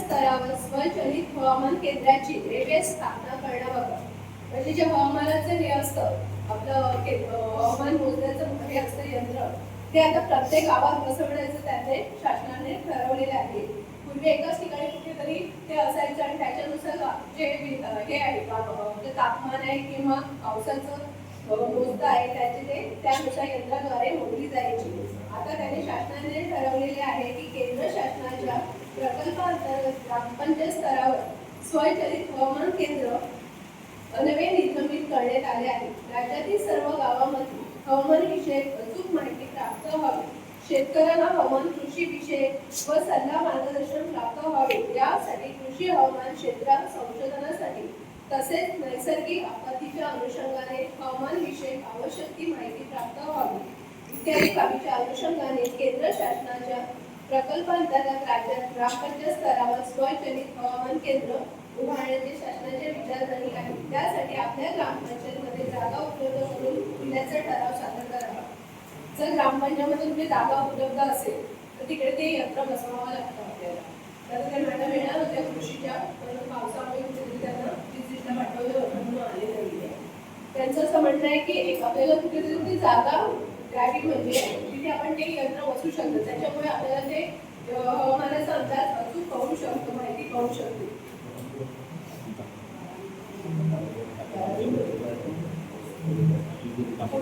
स्तरावर स्वचलित हवामान केंद्राची स्थापना करण्याबाबत, म्हणजे जे हवामानाचं हे असतं आपलं हवामान मोजण्याचं हे असतं यंत्र, ते आता प्रत्येक गावात बसवण्याचं त्याने शासनाने ठरवलेलं आहे. पूर्वी एकाच ठिकाणी कुठेतरी ते असायचं आणि त्याच्यानुसार जे हे आहे जे तापमान आहे किंवा पावसाचं मोजता आहे त्याचे ते त्यानुसार यंत्राद्वारे मोजली जायची. आता त्याने शासनाने ठरवलेले आहे की केंद्र शासनाच्या प्रकल्पांतर्गत ग्रामपंचायत स्तरावर स्वयंचलित हवामान केंद्र नवे निर्मित करण्यात आले आहे. राज्यातील सर्व गावांमध्ये हवामानविषयक अचूक माहिती प्राप्त व्हावी, शेतकऱ्यांना हवामान कृषी विषयक व सल्ला मार्गदर्शन प्राप्त व्हावे, यासाठी कृषी हवामान क्षेत्र संशोधनासाठी तसेच नैसर्गिक आपत्तीच्या अनुषंगाने हवामान विषयक आवश्यक ती माहिती प्राप्त व्हावी इत्यादी बाबीच्या अनुषंगाने केंद्र शासनाच्या प्रकल्पांतर्गत राज्यात ग्रामपंचायत स्तरावर स्वयंचलित हवामान केंद्र उभारण्याचे शासनाचे विचारधारी आहे. त्यासाठी आपल्या ग्रामपंचायतीमध्ये जागा उपलब्ध करून दिल्याचा ठराव सादर करावा. जर ग्रामपंचायतीमध्ये कुठे जागा उपलब्ध असेल तर तिकडे ते यंत्र बसवावं लागतं आपल्याला. तर ते मॅडम येणार होत्या कृषीच्या, पण पावसामुळे कुठेतरी त्यांना विजिटला पाठवलं होतं म्हणून आले नाही. त्यांचं असं म्हणणं आहे की आपल्याला कुठेतरी ती जागा द्यावी, म्हणजे तिथे आपण ते यंत्र बसू शकतो. त्याच्यामुळे आपल्याला ते